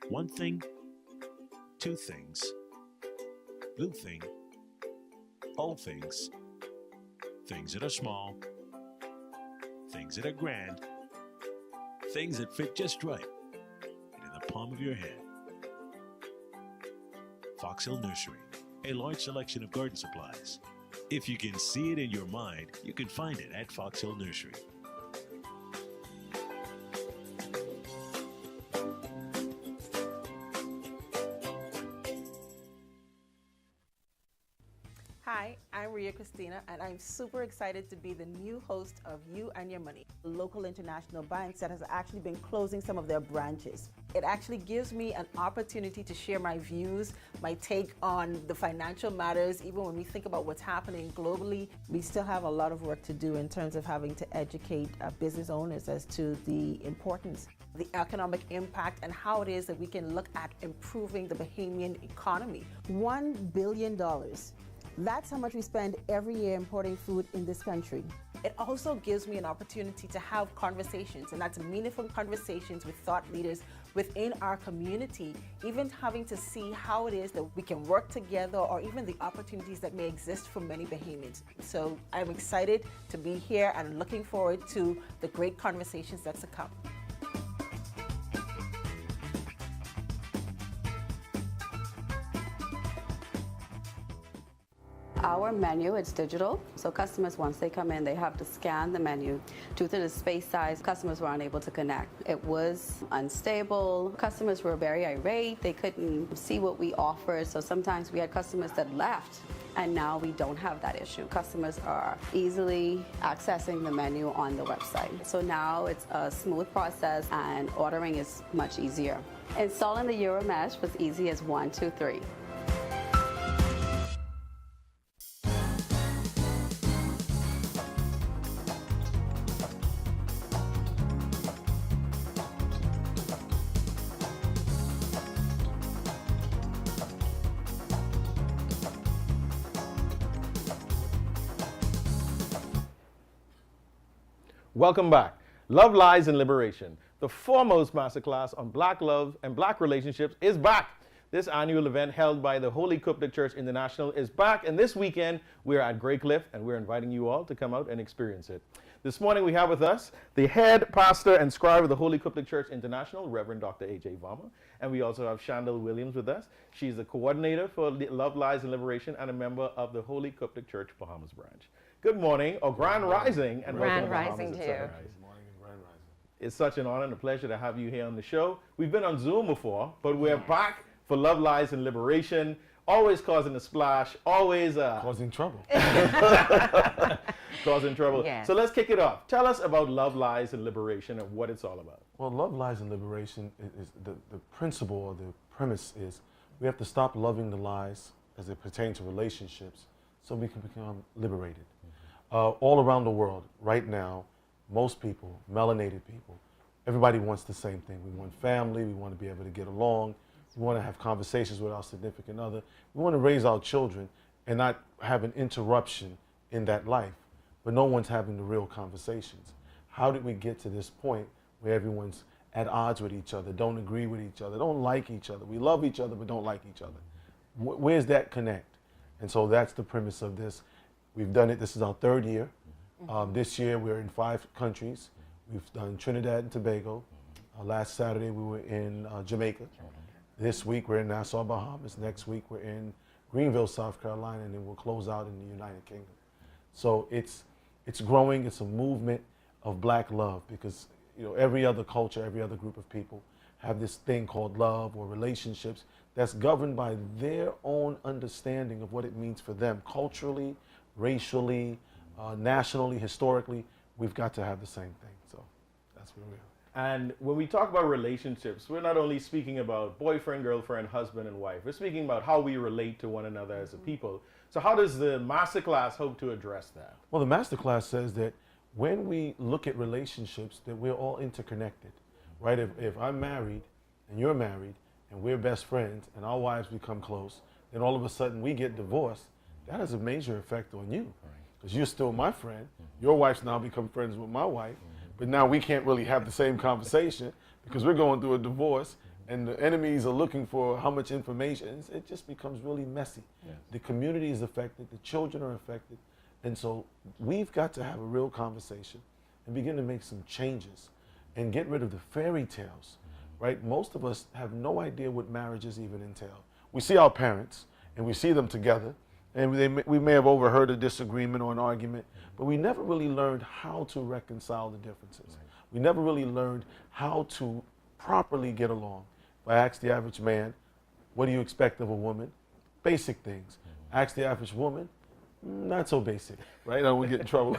One thing, two things, blue thing, old things, things that are small, things that are grand, things that fit just right, and in the palm of your hand. Fox Hill Nursery, a large selection of garden supplies. If you can see it in your mind, you can find it at Fox Hill Nursery. Hi, I'm Fri Feb, and I'm super excited to be the new host of You and Your Money, a local international bank that has actually been closing some of their branches. It actually gives me an opportunity to share my views, my take on the financial matters. Even when we think about what's happening globally, we still have a lot of work to do in terms of having to educate business owners as to the importance, the economic impact, and how it is that we can look at improving the Bahamian economy. $1 billion. That's how much we spend every year importing food in this country. It also gives me an opportunity to have conversations, and that's meaningful conversations with thought leaders within our community, even having to see how it is that we can work together, or even the opportunities that may exist for many Bahamians. So I'm excited to be here and looking forward to the great conversations that's to come. Our menu, it's digital, so customers, once they come in, they have to scan the menu. Due to the space size, customers were unable to connect. It was unstable. Customers were very irate. They couldn't see what we offered, so sometimes we had customers that left, and now we don't have that issue. Customers are easily accessing the menu on the website. So now it's a smooth process, and ordering is much easier. Installing the Euromesh was easy as 1, 2, 3. Welcome back. Love, Lies, and Liberation, the foremost masterclass on Black love and Black relationships, is back. This annual event held by the Holy Coptic Church International is back, and this weekend we're at Grey Cliff, and we're inviting you all to come out and experience it. This morning we have with us the head pastor and scribe of the Holy Coptic Church International, Reverend Dr. A.J. Varmah, and we also have Shandle Williams with us. She's the coordinator for Love, Lies, and Liberation and a member of the Holy Coptic Church Bahamas branch. Good morning, or Grand Rising, and welcome to Bahamas at Sunrise. Good morning and Grand Rising. It's such an honor and a pleasure to have you here on the show. We've been on Zoom before, but we're back for Love, Lies, and Liberation. Always causing a splash, always causing trouble. Causing trouble. Yeah. So let's kick it off. Tell us about Love, Lies, and Liberation and what it's all about. Well, Love, Lies, and Liberation is the principle or the premise is we have to stop loving the lies as it pertains to relationships so we can become liberated. All around the world right now, most people, melanated people, everybody wants the same thing. We want family, we want to be able to get along, we want to have conversations with our significant other, we want to raise our children and not have an interruption in that life. But no one's having the real conversations. How did we get to this point where everyone's at odds with each other, don't agree with each other, don't like each other? We love each other, but don't like each other. Where's that connect? And so that's the premise of this. We've done it, this is our third year. This year we're in 5 countries. We've done Trinidad and Tobago. Last Saturday we were in Jamaica. This week we're in Nassau, Bahamas. Next week we're in Greenville, South Carolina, and then we'll close out in the United Kingdom. So it's growing, it's a movement of black love, because every other culture, every other group of people have this thing called love or relationships that's governed by their own understanding of what it means for them culturally, racially, nationally, historically. We've got to have the same thing. So that's where we are. And when we talk about relationships, we're not only speaking about boyfriend, girlfriend, husband, and wife. We're speaking about how we relate to one another as a people. So how does the masterclass hope to address that? Well, the masterclass says that when we look at relationships, that we're all interconnected, right? If I'm married and you're married and we're best friends and our wives become close, then all of a sudden we get divorced, that has a major effect on you, because you're still my friend. Your wife's now become friends with my wife, but now we can't really have the same conversation because we're going through a divorce and the enemies are looking for how much information. It just becomes really messy. Yes. The community is affected, the children are affected, and so we've got to have a real conversation and begin to make some changes and get rid of the fairy tales, right? Most of us have no idea what marriages even entail. We see our parents and we see them together, and we may have overheard a disagreement or an argument, but we never really learned how to reconcile the differences. We never really learned how to properly get along. If I ask the average man, what do you expect of a woman? Basic things. Ask the average woman, not so basic, right? I don't want to get in trouble.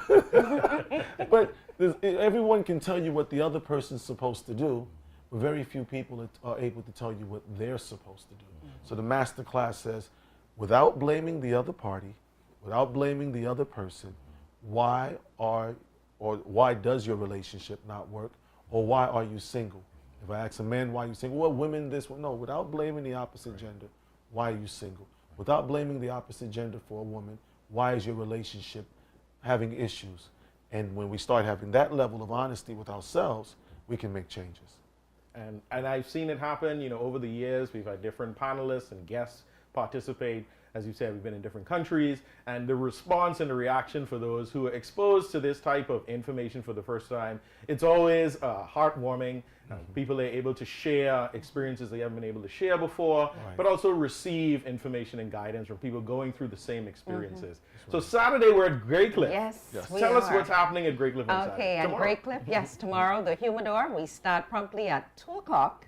But everyone can tell you what the other person's supposed to do, but very few people are able to tell you what they're supposed to do. So the master class says, without blaming the other party, without blaming the other person, why does your relationship not work, or why are you single? If I ask a man, why are you single? Well, women this one. No, without blaming the opposite gender, why are you single? Without blaming the opposite gender for a woman, why is your relationship having issues? And when we start having that level of honesty with ourselves, we can make changes. And I've seen it happen, over the years. We've had different panelists and guests participate. As you said, we've been in different countries, and the response and the reaction for those who are exposed to this type of information for the first time, it's always heartwarming. People are able to share experiences they haven't been able to share before, but also receive information and guidance from people going through the same experiences. So Saturday we're at Great Cliff. Yes, Tell us what's happening at Great Cliff on Saturday. Okay, at Great Cliff, yes, tomorrow, the Humidor, we start promptly at 2 o'clock.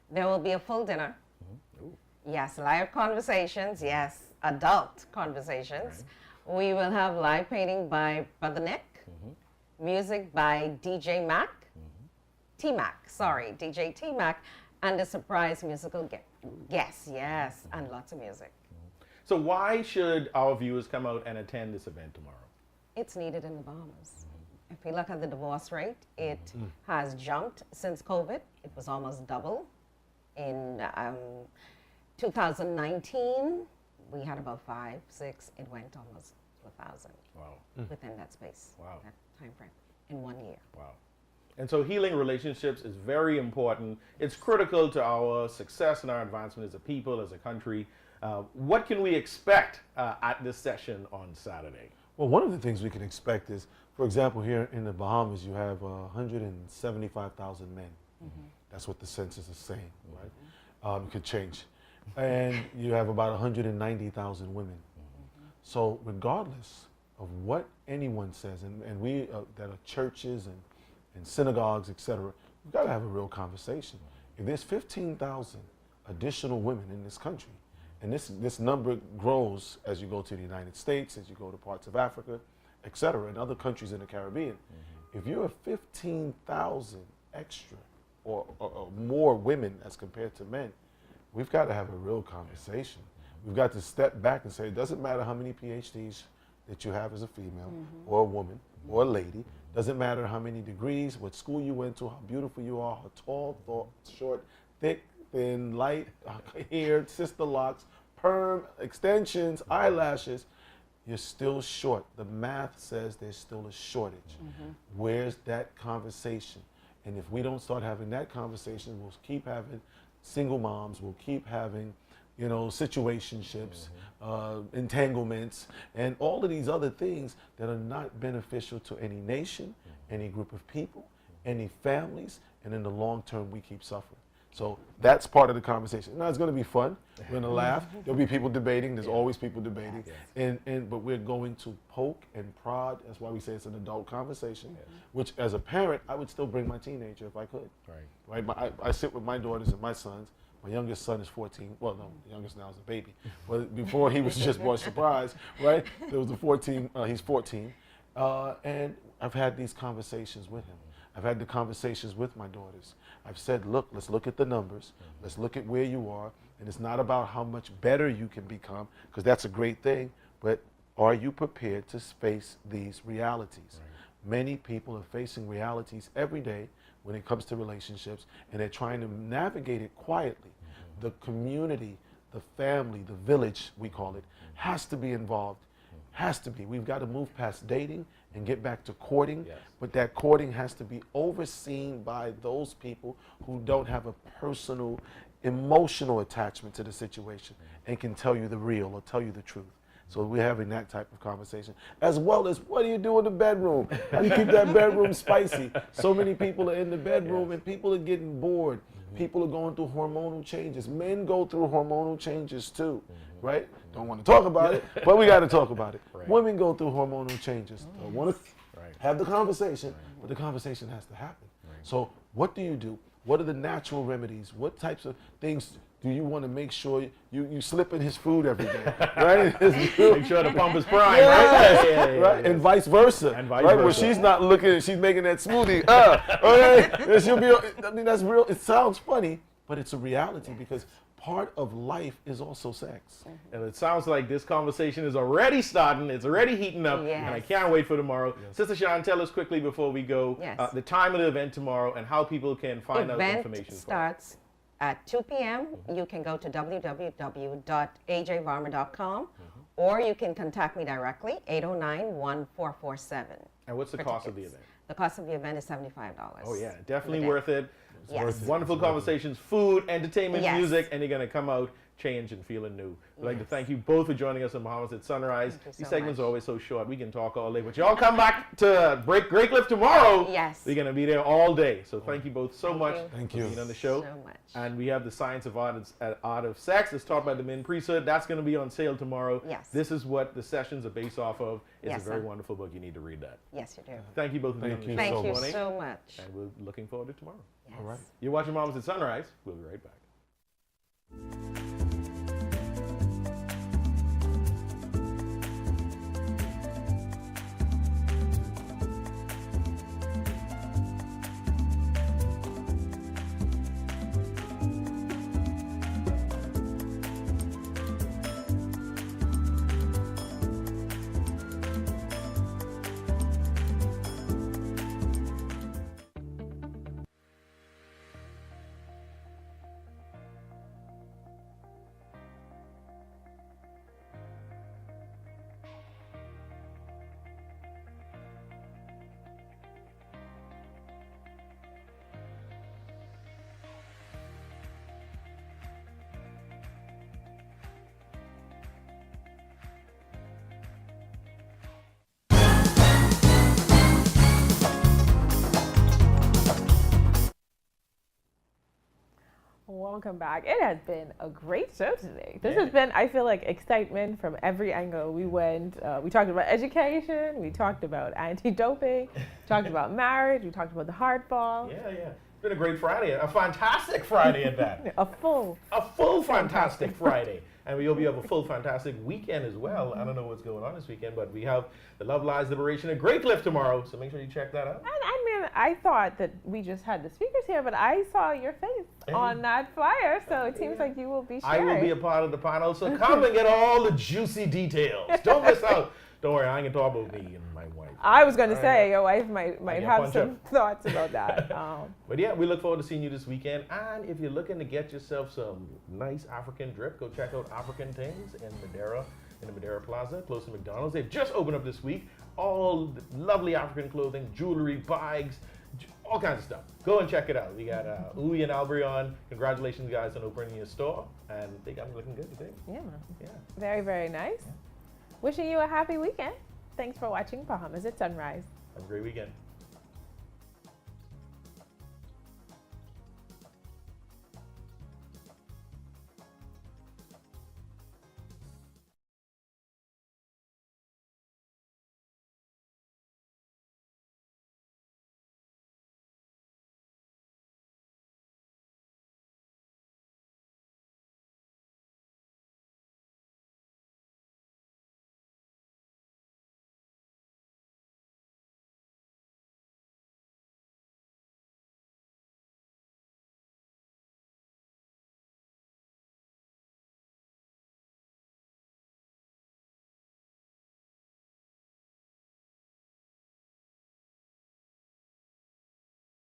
There will be a full dinner. Yes, live conversations, yes, adult conversations. We will have live painting by Brother Nick, music by DJ Mac, DJ T-Mac, and a surprise musical guest, yes, and lots of music. So why should our viewers come out and attend this event tomorrow? It's needed in the Bahamas. If we look at the divorce rate, it has jumped since COVID. It was almost double. In 2019, we had about 5, 6. It went almost to 1,000. Wow. Within that space, that time frame, in 1 year. Wow. And so healing relationships is very important. It's critical to our success and our advancement as a people, as a country. What can we expect at this session on Saturday? Well, one of the things we can expect is, for example, here in the Bahamas, you have 175,000 men. That's what the census is saying, right? It could change. And you have about 190,000 women. So regardless of what anyone says, and we that are churches and synagogues, etc., we've got to have a real conversation. If there's 15,000 additional women in this country, and this number grows as you go to the United States, as you go to parts of Africa, etc., and other countries in the Caribbean, if you have 15,000 extra or more women as compared to men, we've got to have a real conversation. We've got to step back and say, it doesn't matter how many PhDs that you have as a female or a woman or a lady. Doesn't matter how many degrees, what school you went to, how beautiful you are, how tall, short, thick, thin, light, hair, sister locks, perm, extensions, eyelashes, you're still short. The math says there's still a shortage. Where's that conversation? And if we don't start having that conversation, we'll keep having single moms, we'll keep having, you know, situationships, entanglements, and all of these other things that are not beneficial to any nation, any group of people, any families, and in the long term, we keep suffering. So that's part of the conversation. Now, it's going to be fun. We're going to laugh. There'll be people debating. There's always people debating. But we're going to poke and prod. That's why we say it's an adult conversation, which as a parent, I would still bring my teenager if I could. Right? I sit with my daughters and my sons. My youngest son is 14. Well, no, the youngest now is a baby. But before he was just born, surprise, right? There was a 14, he's 14. And I've had these conversations with him. I've had the conversations with my daughters. I've said, look, let's look at the numbers. Let's look at where you are. And it's not about how much better you can become, because that's a great thing, but are you prepared to face these realities? Many people are facing realities every day when it comes to relationships, and they're trying to navigate it quietly. The community, the family, the village, we call it, has to be involved. Has to be. We've got to move past dating and get back to courting, but that courting has to be overseen by those people who don't have a personal, emotional attachment to the situation and can tell you the real or tell you the truth. So we're having that type of conversation, as well as what do you do in the bedroom? How do you keep that bedroom spicy? So many people are in the bedroom and people are getting bored. People are going through hormonal changes. Men go through hormonal changes too, right? Don't want to talk about it, but we got to talk about it. Women go through hormonal changes. I want to have the conversation, but the conversation has to happen. So what do you do? What are the natural remedies? What types of things do you want to make sure you slip in his food every day, right? Make sure the pump is prime, right? Right? And vice versa. Right? Where she's not looking, she's making that smoothie. Okay? And she'll be, I mean, that's real. It sounds funny, but it's a reality because part of life is also sex. And it sounds like this conversation is already starting. It's already heating up, and I can't wait for tomorrow. Sister Sean, tell us quickly before we go the time of the event tomorrow and how people can find out information. Event starts at 2 p.m. You can go to www.ajvarmah.com or you can contact me directly, 809-1447. And what's the cost of the event? The cost of the event is $75. Oh yeah, definitely worth it. Wonderful conversations, food, entertainment, music, and you're going to come out changed and feeling new. We'd like to thank you both for joining us on Bahamas at Sunrise. These segments are always so short. We can talk all day, but y'all come back to Great Cliff tomorrow. We're going to be there all day. So thank you both so much for being on the show. So much. And we have the Science of Art of Sex. It's taught by the Men Priesthood. That's going to be on sale tomorrow. This is what the sessions are based off of. It's a very wonderful book. You need to read that. Yes, you do. Thank you both for being on the show. Thank you so much. And we're looking forward to tomorrow. All right. You're watching Bahamas at Sunrise. We'll be right back. Welcome back. It has been a great show today. This has been, I feel like, excitement from every angle. We went, we talked about education, we talked about anti-doping, talked about marriage, we talked about the hardball. It's been a great Friday, a fantastic Friday at that. A full fantastic Friday. And we hope you have a full fantastic weekend as well. I don't know what's going on this weekend, but we have the Love Lies Liberation at Great Cliff tomorrow, so make sure you check that out. And I mean, I thought that we just had the speakers here, but I saw your face on that flyer, so it seems like you will be sharing. I will be a part of the panel, so come and get all the juicy details. Don't miss out. Don't worry, I ain't gonna talk about me and my wife. I was going to All say, right. your wife might get have punched some up. thoughts about that. But yeah, we look forward to seeing you this weekend. And if you're looking to get yourself some nice African drip, go check out African Things in the Madeira Plaza, close to McDonald's. They've just opened up this week. All the lovely African clothing, jewelry, bags, all kinds of stuff. Go and check it out. We got Uwe and Albry on. Congratulations, guys, on opening your store. And they got me looking good today. Yeah, man. Yeah. Very, very nice. Wishing you a happy weekend. Thanks for watching Bahamas at Sunrise. Have a great weekend.